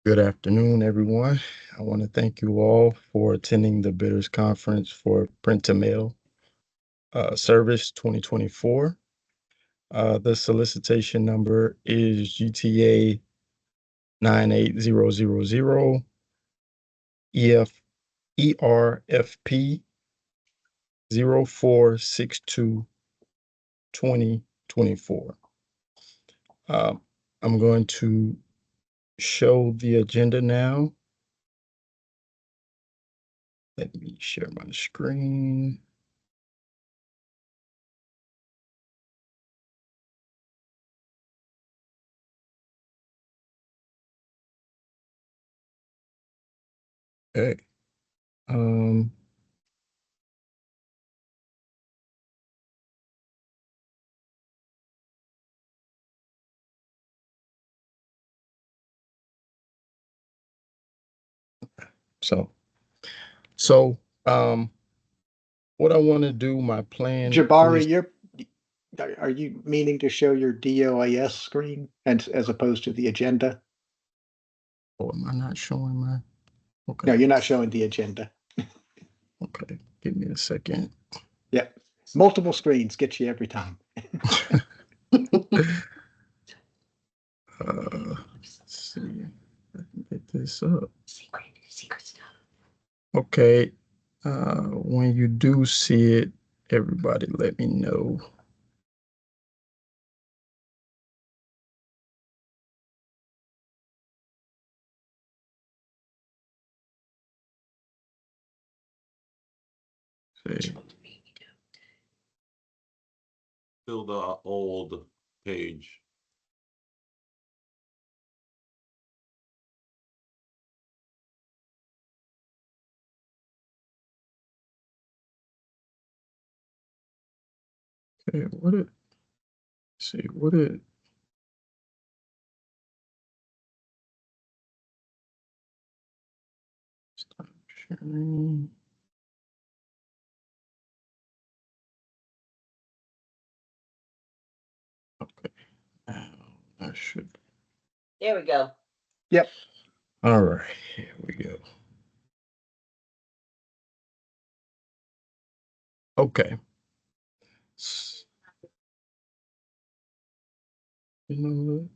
Good afternoon, everyone. I want to thank you all for attending the Bidders Conference for Print to Mail Service 2024. The solicitation number is GTA 98000 ERFP 0462 2024. I'm going to show the agenda now. Let me share my screen. Okay. Um, so, so, um, what I want to do, my plan is, Jabari, are you meaning to show your DOIS screen and as opposed to the agenda? oh, am I not showing my, okay, No, you're not showing the agenda. okay, give me a second. Yeah. Multiple screens get you every time. Let's see if I can get this up. Okay, when you do see it, everybody let me know. See. Still the old page. Okay, what it, see, what it, stop sharing. Okay, now I should. There we go. Yep. All right, here we go. Okay. You know what?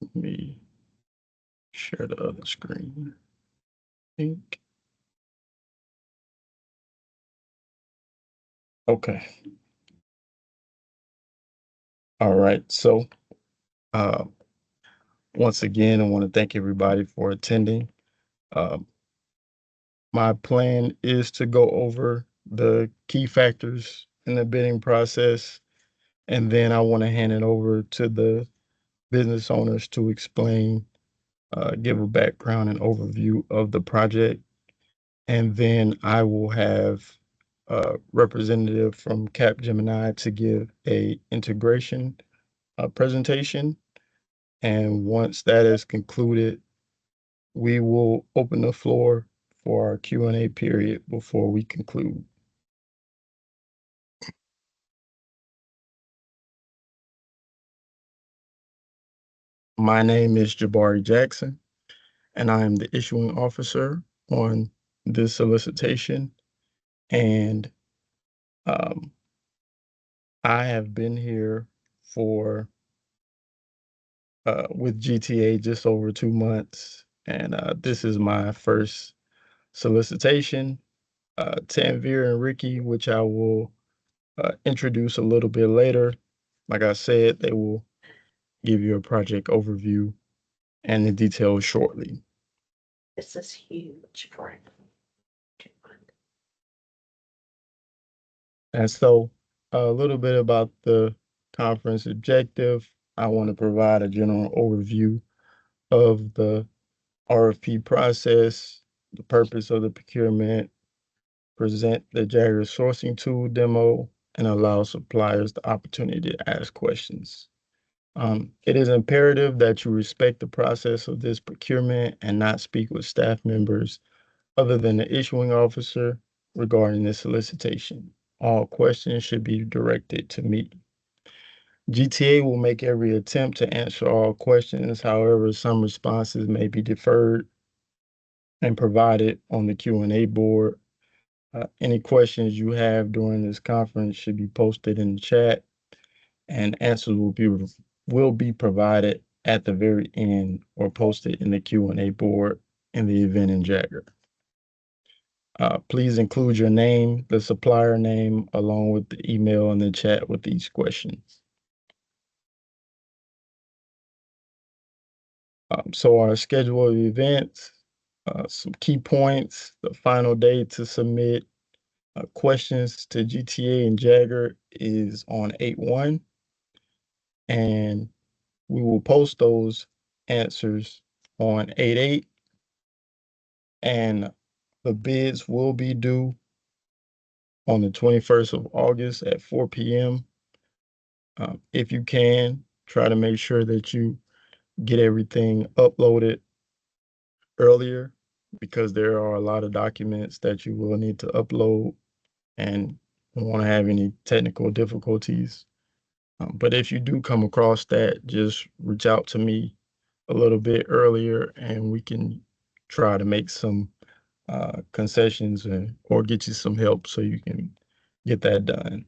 Let me share the other screen. Think. Okay. All right. So, uh, once again, I want to thank everybody for attending. Um, my plan is to go over the key factors in the bidding process, and then I want to hand it over to the business owners to explain, give a background and overview of the project. And then I will have a representative from Capgemini to give a integration presentation. And once that is concluded, we will open the floor for our Q&A period before we conclude. My name is Jabari Jackson, and I am the issuing officer on this solicitation. And um, I have been here for with GTA just over 2 months, and this is my first solicitation. Tanvir and Ricky, which I will introduce a little bit later. Like I said, they will give you a project overview and the details shortly. This is huge for it. And so, a little bit about the conference objective. I want to provide a general overview of the RFP process, the purpose of the procurement, present the Jagger sourcing tool demo, and allow suppliers the opportunity to ask questions. It is imperative that you respect the process of this procurement and not speak with staff members other than the issuing officer regarding this solicitation. All questions should be directed to me. GTA will make every attempt to answer all questions. However, some responses may be deferred and provided on the Q&A board. Any questions you have during this conference should be posted in the chat, and answers will be provided at the very end or posted in the Q&A board in the event in Jagger. Please include your name, the supplier name, along with the email in the chat with each question. So our schedule of events, some key points, the final day to submit questions to GTA and Jagger is on 8/1, and we will post those answers on 8/8, and the bids will be due on the 21st of August at 4 p.m. If you can, try to make sure that you get everything uploaded earlier, because there are a lot of documents that you will need to upload and don't want to have any technical difficulties. But if you do come across that, just reach out to me a little bit earlier and we can try to make some concessions or get you some help so you can get that done.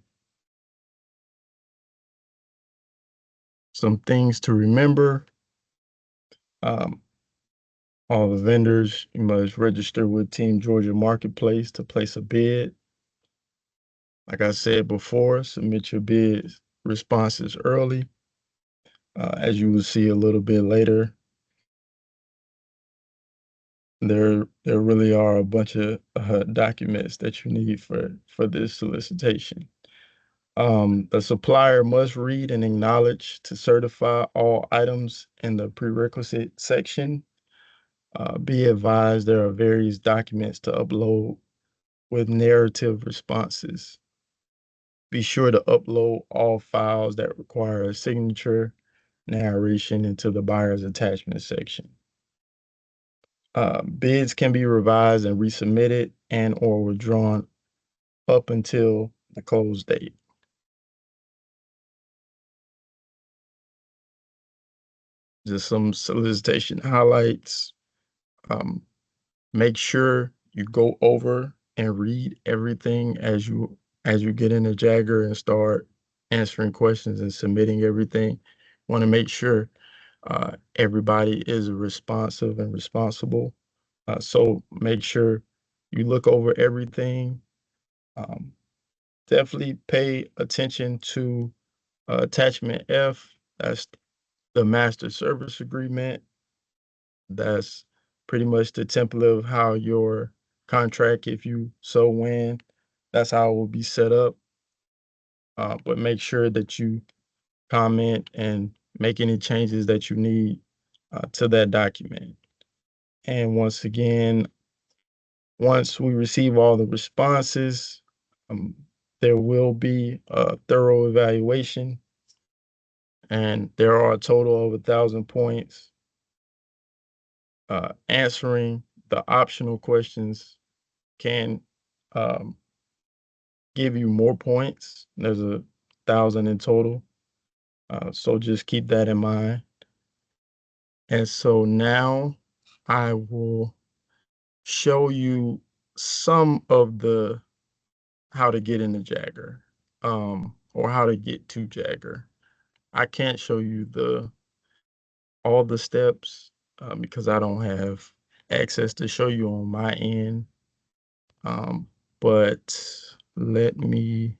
Some things to remember. All the vendors, you must register with Team Georgia Marketplace to place a bid. Like I said before, submit your bid responses early. As you will see a little bit later, there really are a bunch of documents that you need for this solicitation. The supplier must read and acknowledge to certify all items in the prerequisite section. Be advised there are various documents to upload with narrative responses. Be sure to upload all files that require a signature narration into the buyer's attachment section. Bids can be revised and resubmitted and or withdrawn up until the close date. Just some solicitation highlights. Make sure you go over and read everything as you get into Jagger and start answering questions and submitting everything. Want to make sure everybody is responsive and responsible. So make sure you look over everything. Um, Definitely pay attention to attachment F. That's the master service agreement. That's pretty much the template of how your contract, if you so win, that's how it will be set up. But make sure that you comment and make any changes that you need to that document. And once again, once we receive all the responses, um, there will be a thorough evaluation, and there are a total of 1,000 points. Answering the optional questions can um, give you more points. There's 1,000 in total. So just keep that in mind. And so now I will show you some of the how to get into Jagger, or how to get to Jagger. I can't show you all the steps because I don't have access to show you on my end. But let me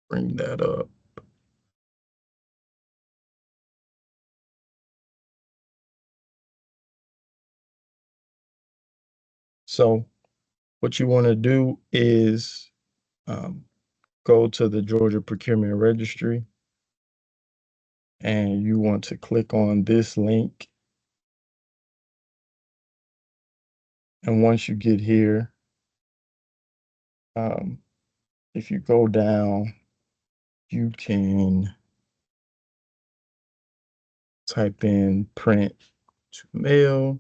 bring that up. So what you want to do is um, go to the Georgia Procurement Registry, and you want to click on this link. And once you get here, um, if you go down, you can type in print to mail.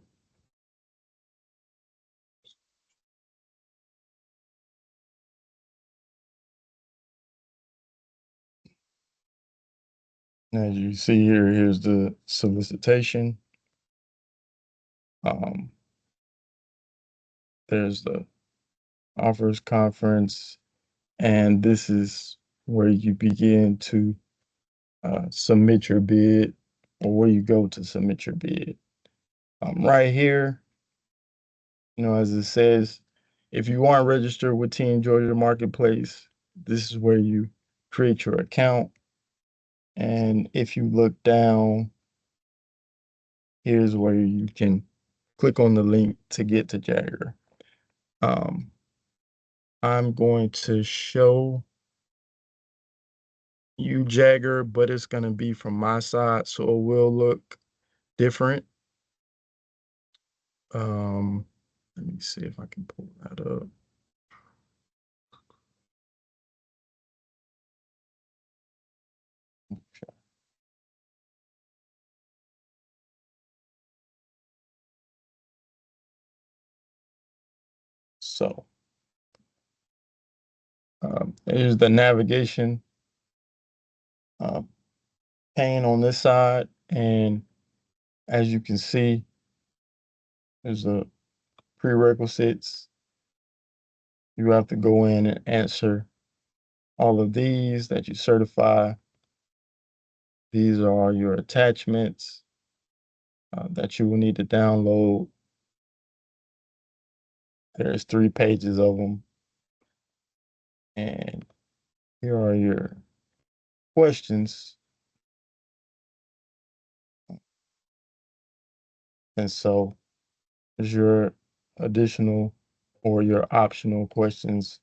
As you see here, here's the solicitation. There's the offers conference, and this is where you begin to submit your bid, or where you go to submit your bid. Right here, as it says, if you aren't registered with Team Georgia Marketplace, this is where you create your account. And if you look down, here's where you can click on the link to get to Jagger. I'm going to show you Jagger, but it's going to be from my side, so it will look different. Let me see if I can pull that up. Okay. So here's the navigation uh, pane on this side, and as you can see, there's the prerequisites. You have to go in and answer all of these that you certify. These are your attachments that you will need to download. There's 3 pages of them. And here are your questions. And so there's your additional or your optional questions.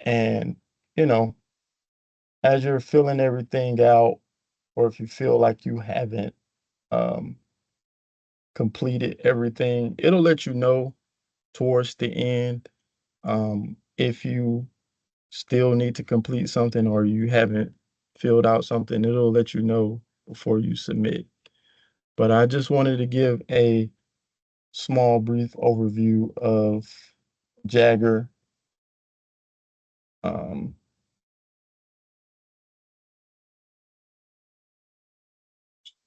And, you know, as you're filling everything out, or if you feel like you haven't um, completed everything, it'll let you know towards the end if you still need to complete something or you haven't filled out something. It'll let you know before you submit. But I just wanted to give a small, brief overview of Jagger. Um,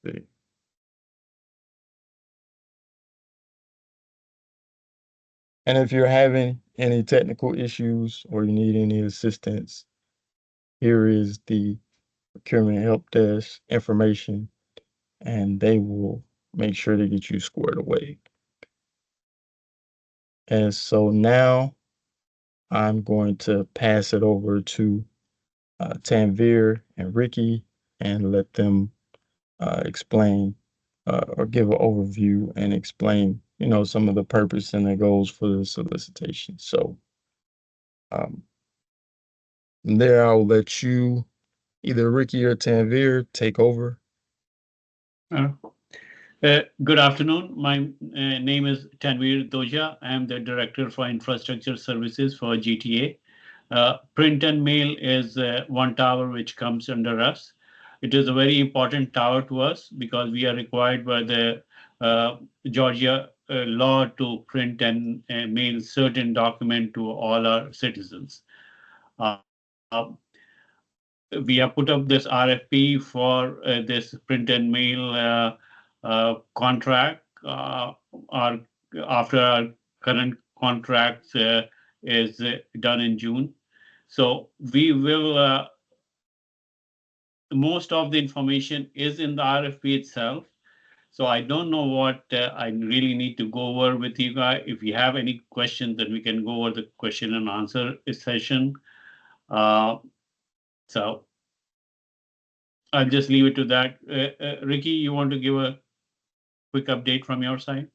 see. And if you're having any technical issues or you need any assistance, here is the procurement help desk information, and they will make sure to get you squared away. And so now I'm going to pass it over to Tanvir and Ricky and let them explain or give an overview and explain, some of the purpose and the goals for the solicitation. So um, there, I'll let you, either Ricky or Tanvir, take over. Good afternoon. My name is Tanvir Doja. I am the Director for Infrastructure Services for GTA. Print and mail is one tower which comes under us. It is a very important tower to us because we are required by the Georgia law to print and mail certain document to all our citizens. Uh, uh, we have put up this RFP for this print and mail contract. Our After our current contract is done in June, so we will. Most of the information is in the RFP itself. So I don't know what I really need to go over with you guys. If you have any questions, then we can go over the question and answer session. So I'll just leave it to that. Ricky, you want to give a quick update from your side?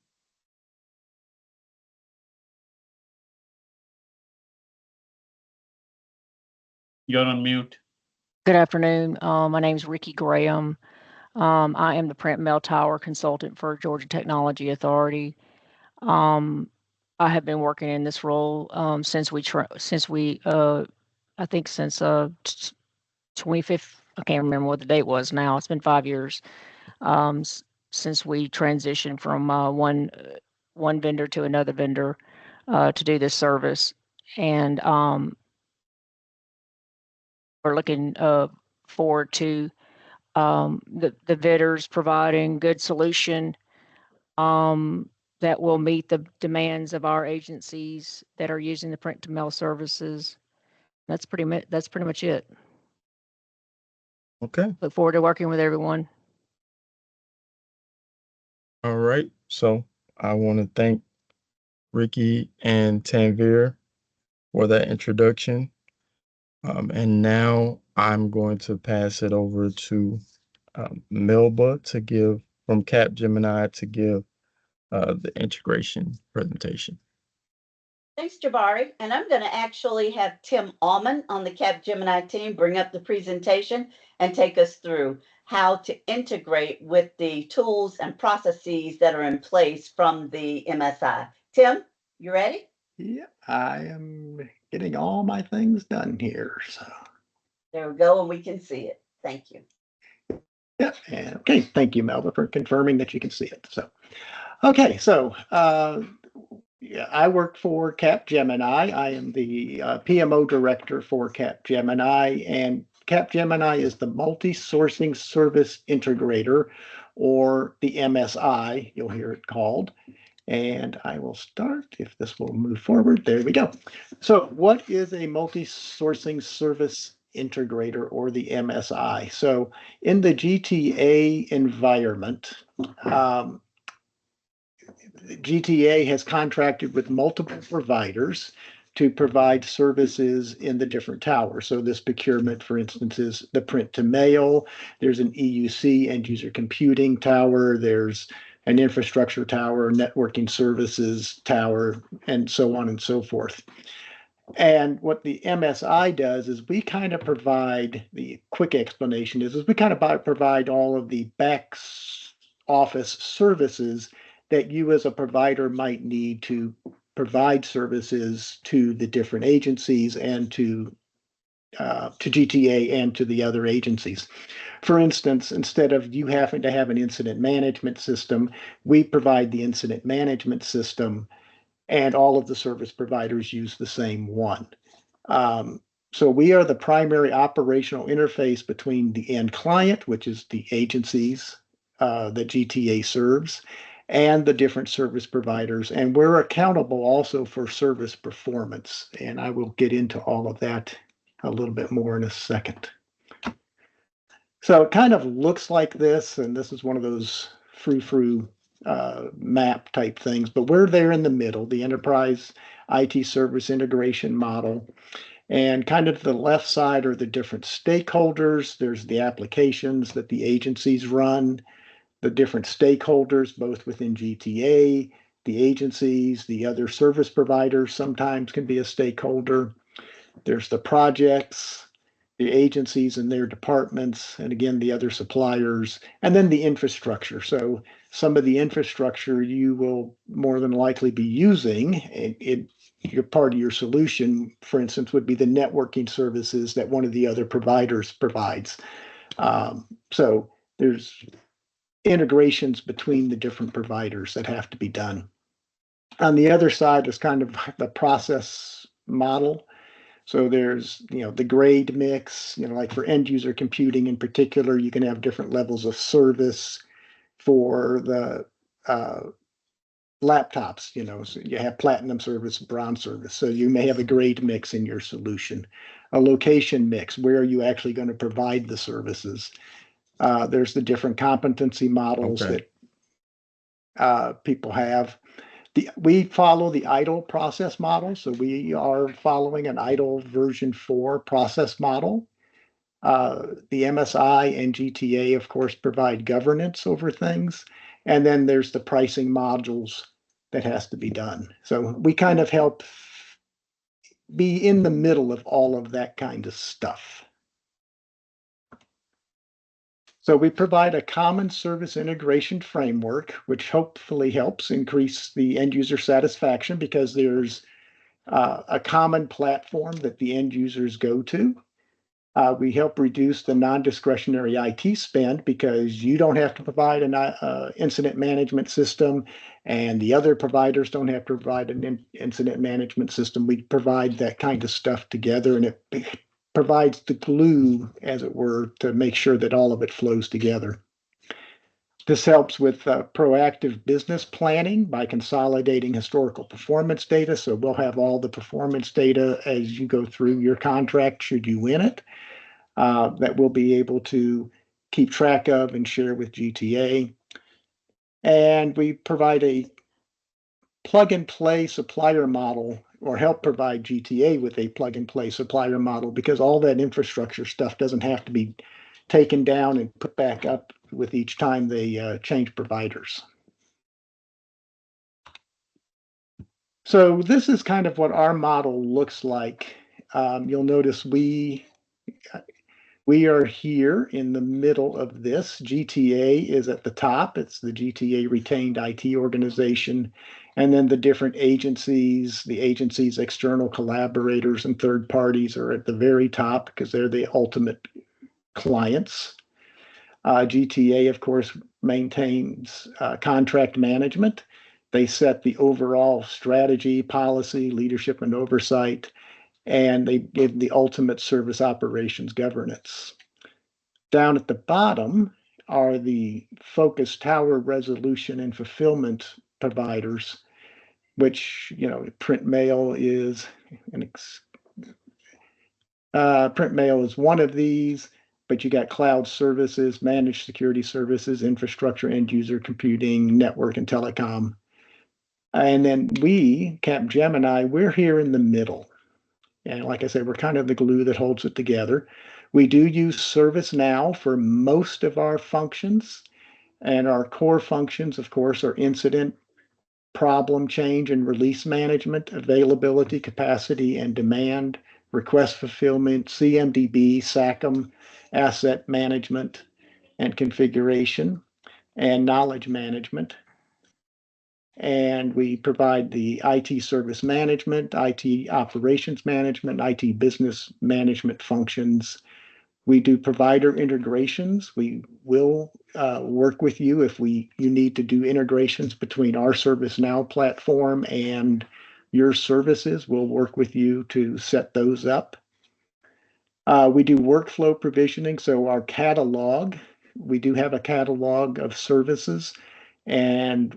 You're on mute. Good afternoon. My name is Ricky Graham. I am the print mail tower consultant for Georgia Technology Authority. I have been working in this role since I think since 25th. I can't remember what the date was now. It's been 5 years since we transitioned from one vendor to another vendor to do this service, and we're looking forward to the vendors providing good solution that will meet the demands of our agencies that are using the print to mail services. That's pretty much it. Okay. Look forward to working with everyone. All right. So I want to thank Ricky and Tanvir for that introduction. And now I'm going to pass it over to Melba to give from Capgemini to give the integration presentation. Thanks, Jabari. And I'm going to actually have Tim Allman on the Capgemini team bring up the presentation and take us through how to integrate with the tools and processes that are in place from the MSI. Tim, you ready? Yeah, I am getting all my things done here. So There we go, and we can see it. Thank you. yeah, and okay, thank you, Melba, for confirming that you can see it. So okay, so yeah, I work for Capgemini. I am the PMO director for Capgemini, and Capgemini is the multi-sourcing service integrator, or the MSI, you'll hear it called. And I will start if this will move forward. There we go. So what is a multi-sourcing service integrator, or the MSI? So in the GTA environment, GTA has contracted with multiple providers to provide services in the different towers. So this procurement, for instance, is the print to mail. There's an EUC, end user computing tower. There's an infrastructure tower, networking services tower, and so on and so forth. And what the MSI does is we kind of provide, the quick explanation is we kind of provide all of the back office services that you as a provider might need to provide services to the different agencies and to GTA and to the other agencies. For instance, instead of you having to have an incident management system, we provide the incident management system, and all of the service providers use the same one. So we are the primary operational interface between the end client, which is the agencies that GTA serves, and the different service providers. And we're accountable also for service performance. And I will get into all of that a little bit more in a second. So it kind of looks like this, and this is one of those frou-frou map type things, but we're there in the middle, the enterprise IT service integration model. And kind of to the left side are the different stakeholders. There's the applications that the agencies run, the different stakeholders, both within GTA, the agencies, the other service providers sometimes can be a stakeholder. There's the projects, the agencies and their departments, and again, the other suppliers, and then the infrastructure. So some of the infrastructure you will more than likely be using, your part of your solution, for instance, would be the networking services that one of the other providers provides. So there's integrations between the different providers that have to be done. On the other side is kind of the process model. So there's, the grade mix, like for end user computing in particular, you can have different levels of service for the laptops, so you have platinum service, bronze service. So you may have a grade mix in your solution, a location mix. Where are you actually going to provide the services? There's the different competency models that people have. We follow the ITIL process model. So we are following an ITIL version 4 process model. The MSI and GTA, of course, provide governance over things. And then there's the pricing modules that has to be done. So we kind of help be in the middle of all of that kind of stuff. So we provide a common service integration framework, which hopefully helps increase the end user satisfaction because there's a common platform that the end users go to. We help reduce the non-discretionary IT spend because you don't have to provide an incident management system, and the other providers don't have to provide an incident management system. We provide that kind of stuff together, and it provides the glue, as it were, to make sure that all of it flows together. This helps with proactive business planning by consolidating historical performance data. So we'll have all the performance data as you go through your contract, should you win it, that we'll be able to keep track of and share with GTA. And we provide a plug and play supplier model, or help provide GTA with a plug and play supplier model, because all that infrastructure stuff doesn't have to be taken down and put back up with each time they change providers. So this is kind of what our model looks like. You'll notice we are here in the middle of this. GTA is at the top. It's the GTA retained IT organization. And then the different agencies, the agency's external collaborators and third parties are at the very top because they're the ultimate clients. GTA, of course, maintains contract management. They set the overall strategy, policy, leadership, and oversight, and they give the ultimate service operations governance. Down at the bottom are the focus tower resolution and fulfillment providers, which, print mail is print mail is one of these, but you got cloud services, managed security services, infrastructure, end user computing, network, and telecom. And then we, Capgemini, we're here in the middle. And like I said, we're kind of the glue that holds it together. We do use ServiceNow for most of our functions. And our core functions, of course, are incident, problem change and release management, availability, capacity, and demand, request fulfillment, CMDB, SACM, asset management and configuration, and knowledge management. And we provide the IT service management, IT operations management, IT business management functions. We do provider integrations. We will work with you if you need to do integrations between our ServiceNow platform and your services. We'll work with you to set those up. We do workflow provisioning. So our catalog, we do have a catalog of services, and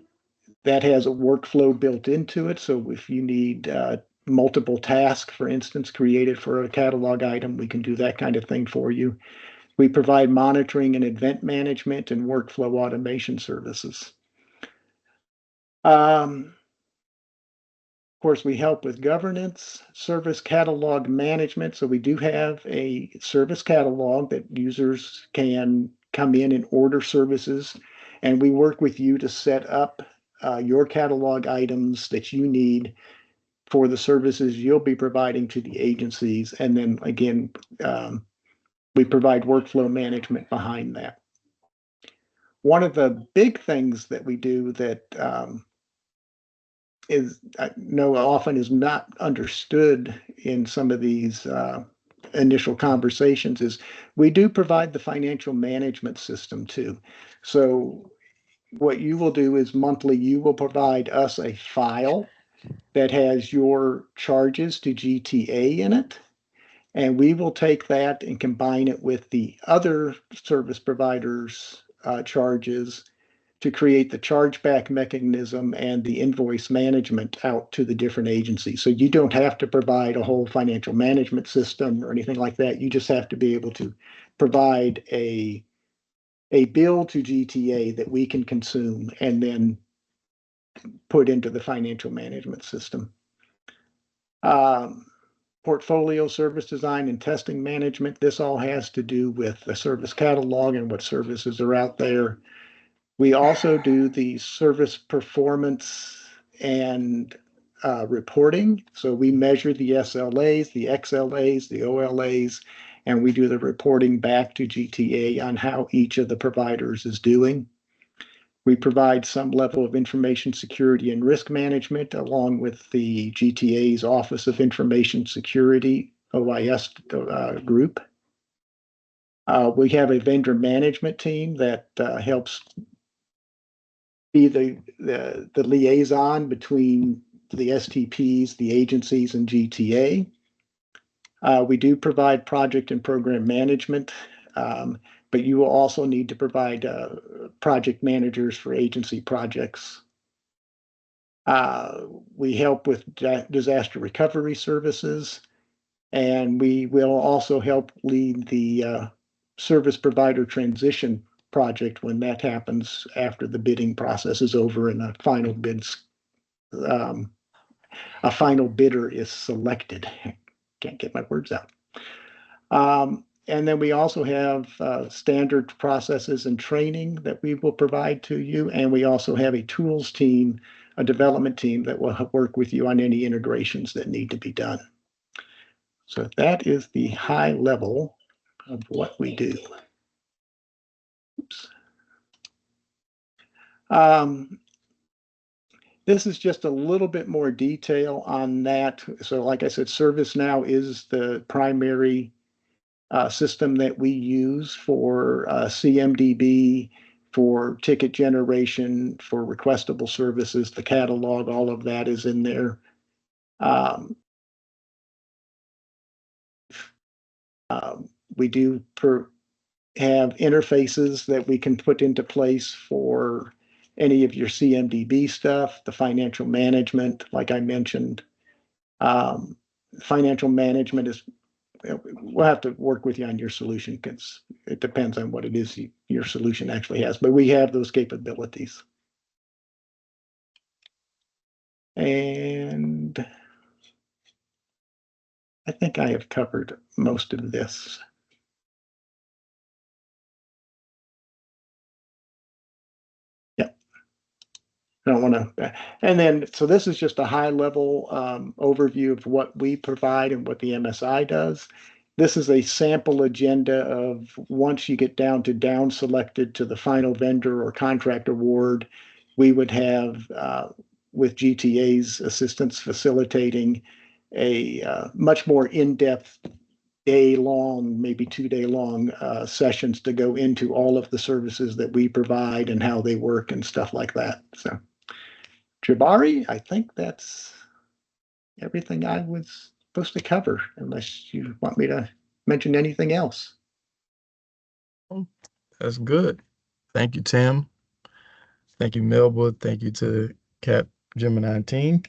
that has a workflow built into it. So if you need multiple tasks, for instance, created for a catalog item, we can do that kind of thing for you. We provide monitoring and event management and workflow automation services. Of course, we help with governance, service catalog management. So we do have a service catalog that users can come in and order services, and we work with you to set up your catalog items that you need for the services you'll be providing to the agencies. And then again, we provide workflow management behind that. One of the big things that we do that is, I know often is not understood in some of these initial conversations, is we do provide the financial management system too. So what you will do is monthly, you will provide us a file that has your charges to GTA in it. And we will take that and combine it with the other service providers' charges to create the chargeback mechanism and the invoice management out to the different agencies. So you don't have to provide a whole financial management system or anything like that. You just have to be able to provide a bill to GTA that we can consume and then put into the financial management system. Portfolio service design and testing management. This all has to do with the service catalog and what services are out there. We also do the service performance and reporting. So we measure the SLAs, the XLAs, the OLAs, and we do the reporting back to GTA on how each of the providers is doing. We provide some level of information security and risk management along with the GTA's Office of Information Security, OIS group. We have a vendor management team that helps be the liaison between the STPs, the agencies, and GTA. We do provide project and program management, but you will also need to provide project managers for agency projects. We help with disaster recovery services, and we will also help lead the service provider transition project when that happens after the bidding process is over and a final bidder is selected. Can't get my words out. And then we also have standard processes and training that we will provide to you. And we also have a tools team, a development team that will work with you on any integrations that need to be done. So that is the high level of what we do. Oops. This is just a little bit more detail on that. So like I said, ServiceNow is the primary system that we use for CMDB, for ticket generation, for requestable services, the catalog, all of that is in there. We do have interfaces that we can put into place for any of your CMDB stuff, the financial management, like I mentioned. Financial management is, we'll have to work with you on your solution because it depends on what it is your solution actually has, but we have those capabilities. And I think I have covered most of this. I don't want to, and then, so this is just a high level overview of what we provide and what the MSI does. This is a sample agenda of once you get down selected to the final vendor or contract award, we would have, with GTA's assistance, facilitating a much more in-depth day-long, maybe 2-day-long sessions to go into all of the services that we provide and how they work and stuff like that. So Jabari, I think that's everything I was supposed to cover, unless you want me to mention anything else. That's good. Thank you, Tim. Thank you, Melba. Thank you to Cap Gemini team.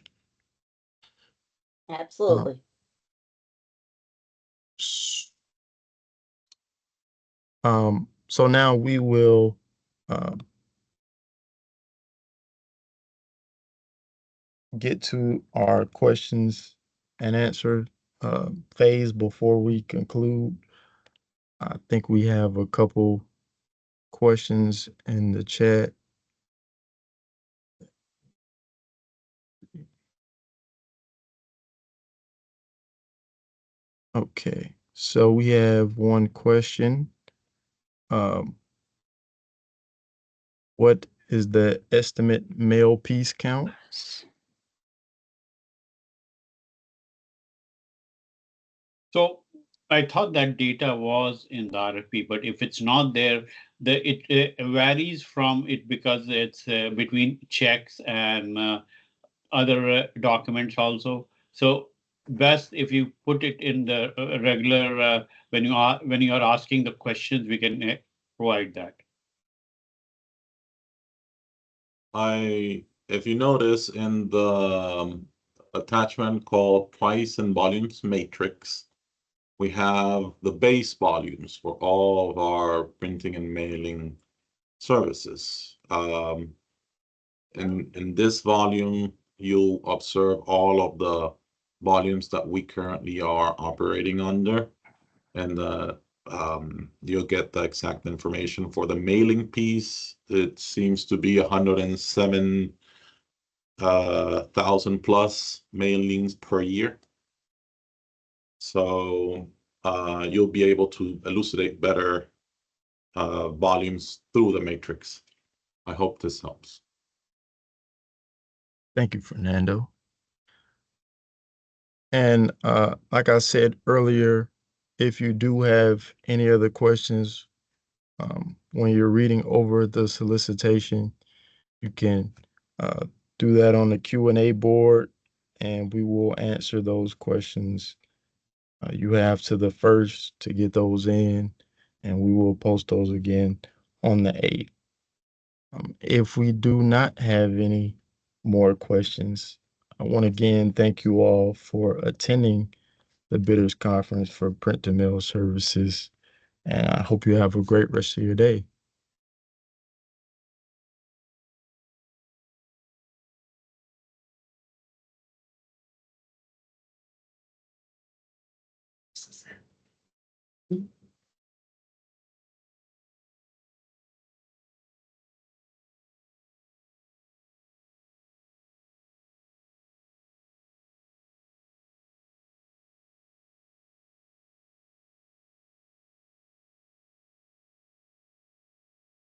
Absolutely. So now we will get to our questions and answer phase before we conclude. I think we have a couple questions in the chat. Okay, so we have one question. What is the estimate mail piece count? So I thought that data was in the RFP, but if it's not there, it varies from it because it's between checks and other documents also. So best if you put it in the regular when you are asking the questions, we can provide that. If you notice in the attachment called price and volumes matrix, we have the base volumes for all of our printing and mailing services. In this volume, you'll observe all of the volumes that we currently are operating under, and you'll get the exact information for the mailing piece. It seems to be 107,000 plus mailings per year. So you'll be able to elucidate better volumes through the matrix. I hope this helps. Thank you, Fernando. And like I said earlier, if you do have any other questions when you're reading over the solicitation, you can do that on the Q&A board, and we will answer those questions You have to the 1st to get those in, and we will post those again on the 8th. If we do not have any more questions, I want to again thank you all for attending the Bidders Conference for Print to Mail Services, and I hope you have a great rest of your day.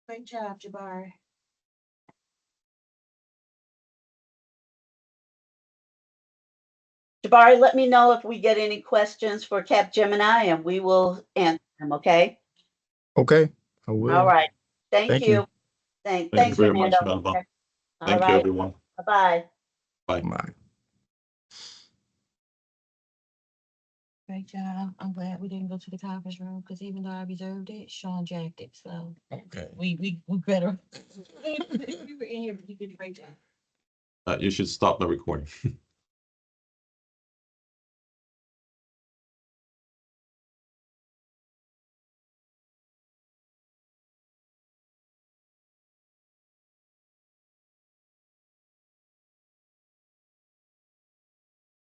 Great job, Jabari. Jabari, let me know if we get any questions for Capgemini and we will answer them, okay? Okay, I All will. right. Thank Thank you. you. Thank you Thanks, very much, Fernando. Melba. All Thank you, right. everyone. Bye-bye. Bye. Bye. Great job. I'm glad we didn't go to the conference room because even though I reserved it, Sean jacked it. So Okay. we better. You were in here, but you did a great job. You should stop the recording.